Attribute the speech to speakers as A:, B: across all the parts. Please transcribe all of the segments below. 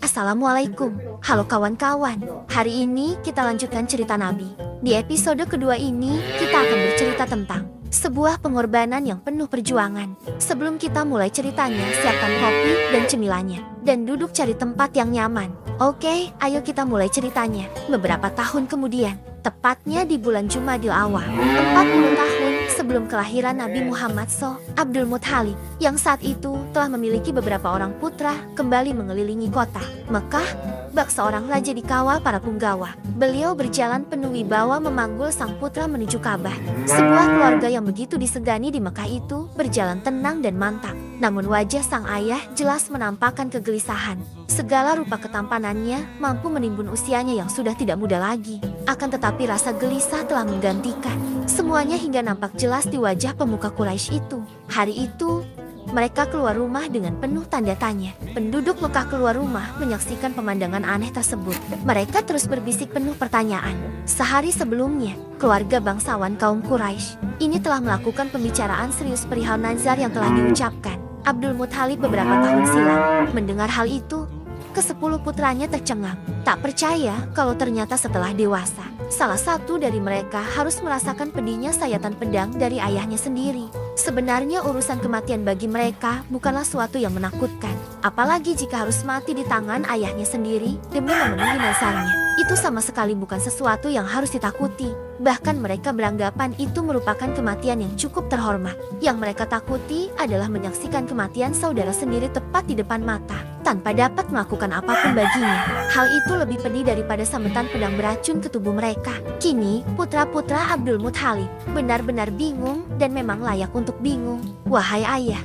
A: Assalamualaikum. Halo kawan-kawan. Hari ini kita lanjutkan cerita Nabi. Di episode kedua ini, kita akan bercerita tentang sebuah pengorbanan yang penuh perjuangan. Sebelum kita mulai ceritanya, siapkan kopi dan cemilannya. Dan duduk cari tempat yang nyaman. Oke, ayo kita mulai ceritanya. Beberapa tahun kemudian, tepatnya di bulan Jumadil Awal, 40 tahun sebelum kelahiran Nabi Muhammad Abdul Muthalib, yang saat itu telah memiliki beberapa orang putra, kembali mengelilingi kota Mekah. Bak seorang raja dikawal para punggawa. Beliau berjalan penuh wibawa memanggul sang putra menuju Ka'bah. Sebuah keluarga yang begitu disegani di Mekah itu berjalan tenang dan mantap. Namun wajah sang ayah jelas menampakkan kegelisahan. Segala rupa ketampanannya mampu menimbun usianya yang sudah tidak muda lagi. Akan tetapi rasa gelisah telah menggantikan semuanya hingga nampak jelas di wajah pemuka Quraisy itu. Hari itu, mereka keluar rumah dengan penuh tanda tanya. Penduduk Mekah keluar rumah menyaksikan pemandangan aneh tersebut. Mereka terus berbisik penuh pertanyaan. Sehari sebelumnya, keluarga bangsawan kaum Quraisy ini telah melakukan pembicaraan serius perihal nazar yang telah diucapkan Abdul Muthalib beberapa tahun silam. Mendengar hal itu, ke-10 putranya tercengang. Tak percaya kalau ternyata setelah dewasa, salah satu dari mereka harus merasakan pedihnya sayatan pedang dari ayahnya sendiri. Sebenarnya urusan kematian bagi mereka bukanlah suatu yang menakutkan. Apalagi jika harus mati di tangan ayahnya sendiri demi memenuhi nazarnya. Itu sama sekali bukan sesuatu yang harus ditakuti. Bahkan mereka beranggapan itu merupakan kematian yang cukup terhormat. Yang mereka takuti adalah menyaksikan kematian saudara sendiri tepat di depan mata, tanpa dapat melakukan apapun baginya. Hal itu lebih pedih daripada sabetan pedang beracun ke tubuh mereka. Kini, putra-putra Abdul Muthalib benar-benar bingung dan memang layak untuk bingung. Wahai ayah,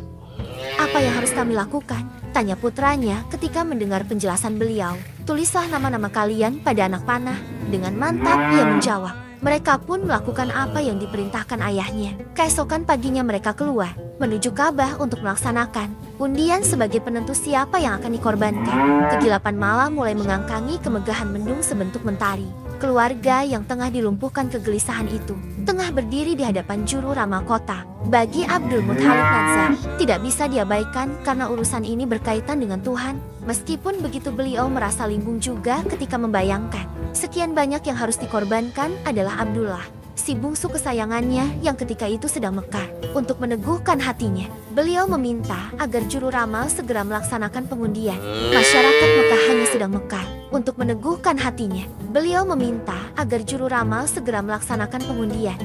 A: apa yang harus kami lakukan? Tanya putranya ketika mendengar penjelasan beliau. Tulislah nama-nama kalian pada anak panah. Dengan mantap ia menjawab. Mereka pun melakukan apa yang diperintahkan ayahnya. Keesokan paginya mereka keluar menuju Ka'bah untuk melaksanakan undian sebagai penentu siapa yang akan dikorbankan. Kegilapan malam mulai mengangkangi kemegahan mendung sebentuk mentari. Keluarga yang tengah dilumpuhkan kegelisahan itu tengah berdiri di hadapan juru ramal kota. Bagi Abdul Muthalib, nazar tidak bisa diabaikan karena urusan ini berkaitan dengan Tuhan. Meskipun begitu, beliau merasa limbung juga ketika membayangkan sekian banyak yang harus dikorbankan adalah Abdullah, si bungsu kesayangannya yang ketika itu sedang mekar. Untuk meneguhkan hatinya, beliau meminta agar juru ramal segera melaksanakan pengundian. Masyarakat Mekah hanya sedang mekar. Untuk meneguhkan hatinya, beliau meminta agar juru ramal segera melaksanakan pengundian.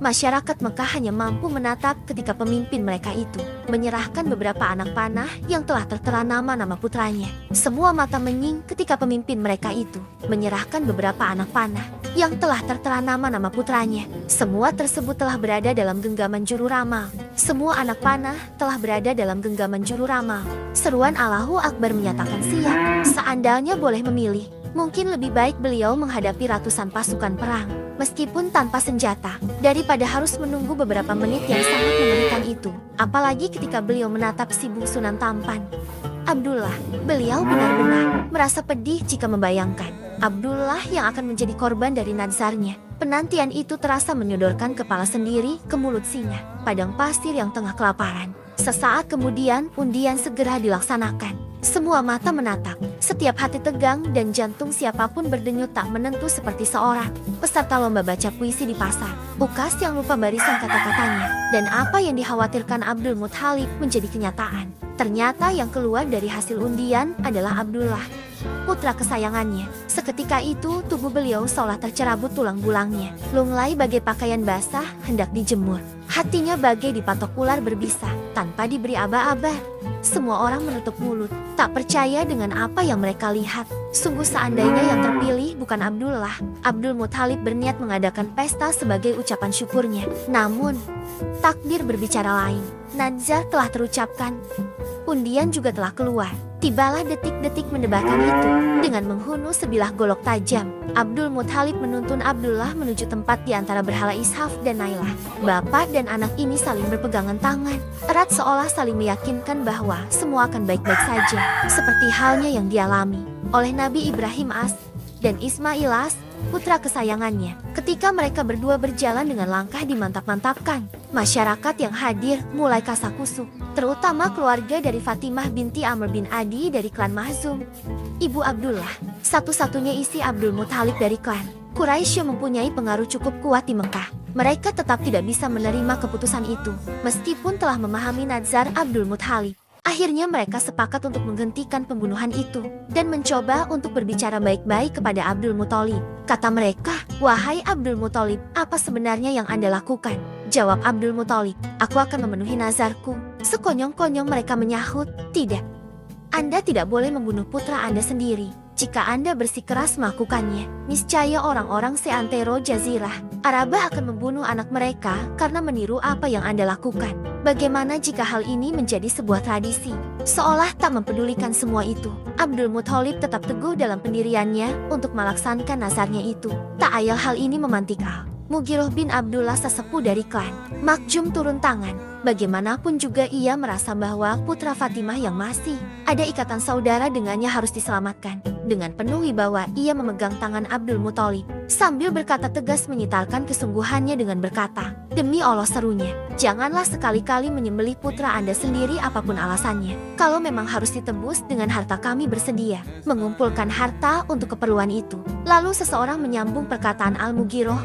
A: Masyarakat Mekah hanya mampu menatap ketika pemimpin mereka itu menyerahkan beberapa anak panah yang telah tertera nama-nama putranya. Semua mata menying ketika pemimpin mereka itu menyerahkan beberapa anak panah yang telah tertera nama-nama putranya. Semua tersebut telah berada dalam genggaman juru ramal. Semua anak panah telah berada dalam genggaman juru ramal. Seruan Allahu Akbar menyatakan siap. Seandainya boleh memilih, mungkin lebih baik beliau menghadapi ratusan pasukan perang, meskipun tanpa senjata, daripada harus menunggu beberapa menit yang sangat mengerikan itu. Apalagi ketika beliau menatap si bungsunan tampan Abdullah, beliau benar-benar merasa pedih jika membayangkan Abdullah yang akan menjadi korban dari nazarnya. Penantian itu terasa menyodorkan kepala sendiri ke mulut singa padang pasir yang tengah kelaparan. Sesaat kemudian, undian segera dilaksanakan. Semua mata menatap, setiap hati tegang dan jantung siapapun berdenyut tak menentu seperti seorang peserta lomba baca puisi di pasar. Ukas yang lupa barisan kata-katanya, dan apa yang dikhawatirkan Abdul Muthalib menjadi kenyataan. Ternyata yang keluar dari hasil undian adalah Abdullah, putra kesayangannya. Seketika itu tubuh beliau seolah tercerabut tulang-bulangnya, lunglai bagai pakaian basah hendak dijemur. Hatinya bagai dipatok ular berbisa tanpa diberi aba-aba. Semua orang menutup mulut, tak percaya dengan apa yang mereka lihat. Sungguh seandainya yang terpilih bukan Abdullah, Abdul Muthalib berniat mengadakan pesta sebagai ucapan syukurnya. Namun, takdir berbicara lain. Nazar telah terucapkan, undian juga telah keluar. Tibalah detik-detik mendebarkan itu. Dengan menghunus sebilah golok tajam, Abdul Muthalib menuntun Abdullah menuju tempat di antara berhala Ishaf dan Nailah. Bapak dan anak ini saling berpegangan tangan erat seolah saling meyakinkan bahwa semua akan baik-baik saja, seperti halnya yang dialami oleh Nabi Ibrahim dan Ismailas, putra kesayangannya. Ketika mereka berdua berjalan dengan langkah dimantap-mantapkan, masyarakat yang hadir mulai kasakusuk, terutama keluarga dari Fatimah binti Amr bin Adi dari klan Mahzum. Ibu Abdullah, satu-satunya isi Abdul Muthalib dari klan Quraisy yang mempunyai pengaruh cukup kuat di Mekah. Mereka tetap tidak bisa menerima keputusan itu, meskipun telah memahami nazar Abdul Muthalib. Akhirnya mereka sepakat untuk menghentikan pembunuhan itu dan mencoba untuk berbicara baik-baik kepada Abdul Muthalib. Kata mereka, "Wahai Abdul Muthalib, apa sebenarnya yang Anda lakukan?" Jawab Abdul Muthalib, "Aku akan memenuhi nazarku." Sekonyong-konyong mereka menyahut, "Tidak. Anda tidak boleh membunuh putra Anda sendiri. Jika Anda bersikeras melakukannya, niscaya orang-orang seantero Jazirah Arabah akan membunuh anak mereka karena meniru apa yang Anda lakukan. Bagaimana jika hal ini menjadi sebuah tradisi?" Seolah tak mempedulikan semua itu, Abdul Muthalib tetap teguh dalam pendiriannya untuk melaksanakan nazarnya itu. Tak ayal hal ini memantik Mughirah bin Abdullah, sesepuh dari klan Makhzum, turun tangan. Bagaimanapun juga ia merasa bahwa putra Fatimah yang masih ada ikatan saudara dengannya harus diselamatkan. Dengan penuh wibawa ia memegang tangan Abdul Muthalib sambil berkata tegas, menyitarkan kesungguhannya dengan berkata, "Demi Allah," serunya, "janganlah sekali-kali menyembelih putra Anda sendiri apapun alasannya. Kalau memang harus ditebus dengan harta, kami bersedia mengumpulkan harta untuk keperluan itu." Lalu seseorang menyambung perkataan Al-Mughirah.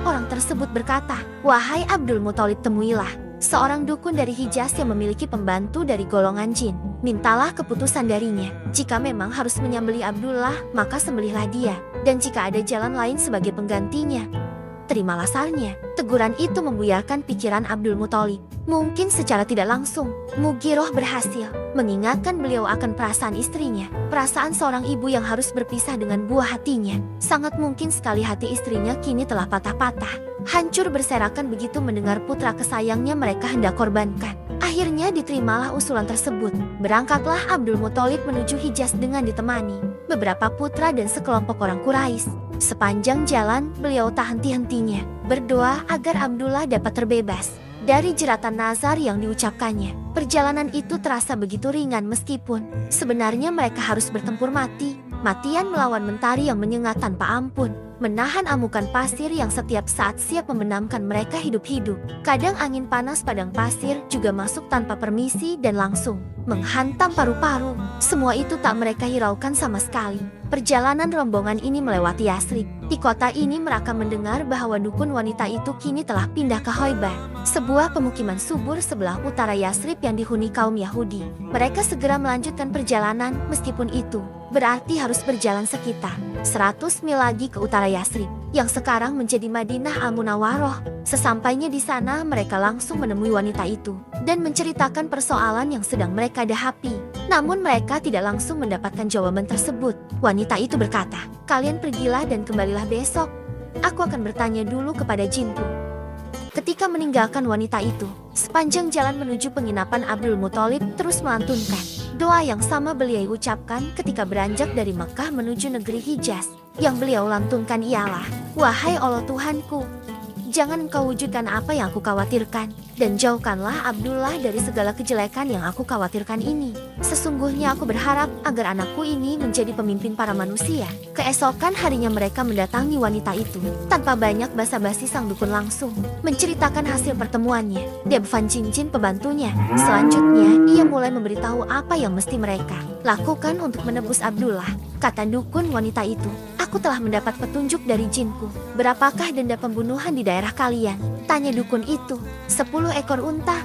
A: Orang tersebut berkata, "Wahai Abdul Muthalib, temuilah seorang dukun dari Hijaz yang memiliki pembantu dari golongan jin. Mintalah keputusan darinya. Jika memang harus menyembelih Abdullah, maka sembelihlah dia. Dan jika ada jalan lain sebagai penggantinya, terimalah sarnya." Teguran itu membuyarkan pikiran Abdul Muthalib. Mungkin secara tidak langsung, Mughirah berhasil mengingatkan beliau akan perasaan istrinya. Perasaan seorang ibu yang harus berpisah dengan buah hatinya. Sangat mungkin sekali hati istrinya kini telah patah-patah, hancur berserakan begitu mendengar putra kesayangnya mereka hendak korbankan. Akhirnya diterimalah usulan tersebut. Berangkatlah Abdul Muthalib menuju Hijaz dengan ditemani beberapa putra dan sekelompok orang Quraisy. Sepanjang jalan, beliau tak henti-hentinya berdoa agar Abdullah dapat terbebas dari jeratan nazar yang diucapkannya. Perjalanan itu terasa begitu ringan meskipun sebenarnya mereka harus bertempur mati-matian melawan mentari yang menyengat tanpa ampun, menahan amukan pasir yang setiap saat siap membenamkan mereka hidup-hidup. Kadang angin panas padang pasir juga masuk tanpa permisi dan langsung menghantam paru-paru. Semua itu tak mereka hiraukan sama sekali. Perjalanan rombongan ini melewati Yasrib. Di kota ini mereka mendengar bahwa dukun wanita itu kini telah pindah ke Khoibar, sebuah pemukiman subur sebelah utara Yasrib yang dihuni kaum Yahudi. Mereka segera melanjutkan perjalanan, meskipun itu berarti harus berjalan sekitar 100 mil lagi ke utara Yasrib, yang sekarang menjadi Madinah Al-Munawwaroh. Sesampainya di sana, mereka langsung menemui wanita itu dan menceritakan persoalan yang sedang mereka hadapi. Namun mereka tidak langsung mendapatkan jawaban tersebut. Wanita itu berkata, "Kalian pergilah dan kembalilah besok. Aku akan bertanya dulu kepada jinku." Ketika meninggalkan wanita itu, sepanjang jalan menuju penginapan, Abdul Muthalib terus melantunkan doa yang sama beliau ucapkan ketika beranjak dari Mekah menuju negeri Hijaz. Yang beliau lantunkan ialah, "Wahai Allah Tuhanku, jangan Engkau wujudkan apa yang aku khawatirkan, dan jauhkanlah Abdullah dari segala kejelekan yang aku khawatirkan ini. Sesungguhnya aku berharap agar anakku ini menjadi pemimpin para manusia." Keesokan harinya mereka mendatangi wanita itu. Tanpa banyak basa-basi, sang dukun langsung menceritakan hasil pertemuannya. Devvan Jinjin, pembantunya. Selanjutnya, ia mulai memberitahu apa yang mesti mereka lakukan untuk menebus Abdullah. Kata dukun wanita itu, "Aku telah mendapat petunjuk dari jinku. Berapakah denda pembunuhan di daerah kalian?" Tanya dukun itu. 10 ekor unta.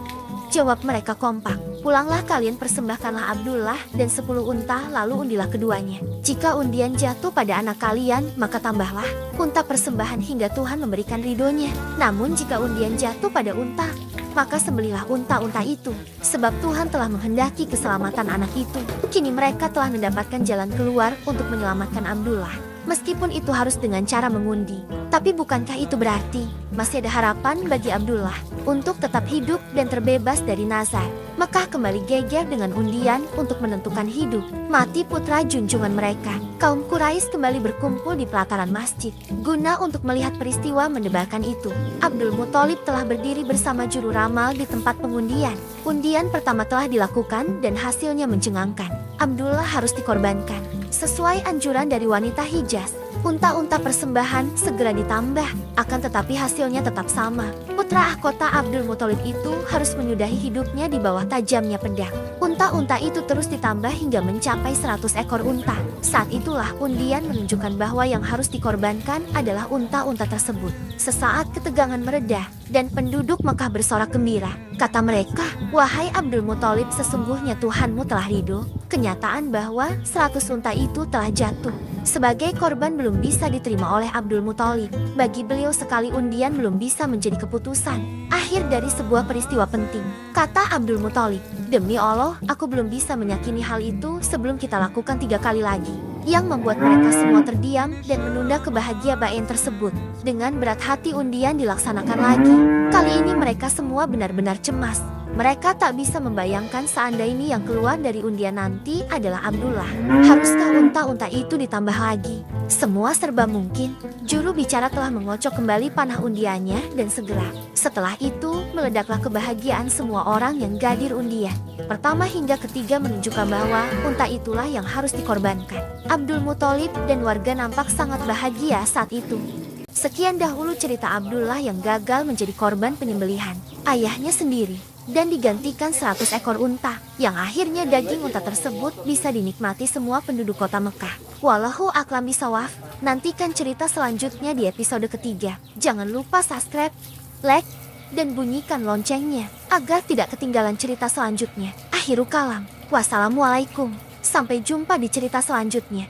A: Jawab mereka kompak. "Pulanglah kalian, persembahkanlah Abdullah dan 10 unta, lalu undilah keduanya. Jika undian jatuh pada anak kalian, maka tambahlah unta persembahan hingga Tuhan memberikan ridhonya. Namun jika undian jatuh pada unta, maka sembelilah unta-unta itu, sebab Tuhan telah menghendaki keselamatan anak itu." Kini mereka telah mendapatkan jalan keluar untuk menyelamatkan Abdullah. Meskipun itu harus dengan cara mengundi. Tapi bukankah itu berarti masih ada harapan bagi Abdullah untuk tetap hidup dan terbebas dari nazar? Mekah kembali geger dengan undian untuk menentukan hidup mati putra junjungan mereka. Kaum Quraisy kembali berkumpul di pelataran masjid guna untuk melihat peristiwa mendebarkan itu. Abdul Muthalib telah berdiri bersama juru ramal di tempat pengundian. Undian pertama telah dilakukan dan hasilnya mencengangkan. Abdullah harus dikorbankan sesuai anjuran dari wanita Hijaz. Unta-unta persembahan segera ditambah, akan tetapi hasilnya tetap sama. Putra kota Abdul Muthalib itu harus menyudahi hidupnya di bawah tajamnya pedang. Unta-unta itu terus ditambah hingga mencapai 100 ekor unta. Saat itulah undian menunjukkan bahwa yang harus dikorbankan adalah unta-unta tersebut. Sesaat ketegangan mereda, dan penduduk Mekah bersorak gembira. Kata mereka, "Wahai Abdul Muthalib, sesungguhnya Tuhanmu telah ridho." Kenyataan bahwa 100 unta itu telah jatuh sebagai korban belum bisa diterima oleh Abdul Muthalib. Bagi beliau sekali undian belum bisa menjadi keputusan akhir dari sebuah peristiwa penting. Kata Abdul Muthalib, "Demi Allah, aku belum bisa meyakini hal itu sebelum kita lakukan 3 kali lagi." Yang membuat mereka semua terdiam dan menunda kebahagiaan tersebut. Dengan berat hati undian dilaksanakan lagi. Kali ini mereka semua benar-benar cemas. Mereka tak bisa membayangkan seandainya yang keluar dari undian nanti adalah Abdullah. Haruskah unta-unta itu ditambah lagi? Semua serba mungkin. Juru bicara telah mengocok kembali panah undiannya dan segera setelah itu meledaklah kebahagiaan semua orang yang gadir undian. Pertama hingga ketiga menunjukkan bahwa unta itulah yang harus dikorbankan. Abdul Muthalib dan warga nampak sangat bahagia saat itu. Sekian dahulu cerita Abdullah yang gagal menjadi korban penyembelihan ayahnya sendiri dan digantikan 100 ekor unta, yang akhirnya daging unta tersebut bisa dinikmati semua penduduk kota Mekah. Wallahu a'lam bishawab. Nantikan cerita selanjutnya di episode ketiga. Jangan lupa subscribe, like, dan bunyikan loncengnya agar tidak ketinggalan cerita selanjutnya. Akhirul kalam. Wassalamualaikum. Sampai jumpa di cerita selanjutnya.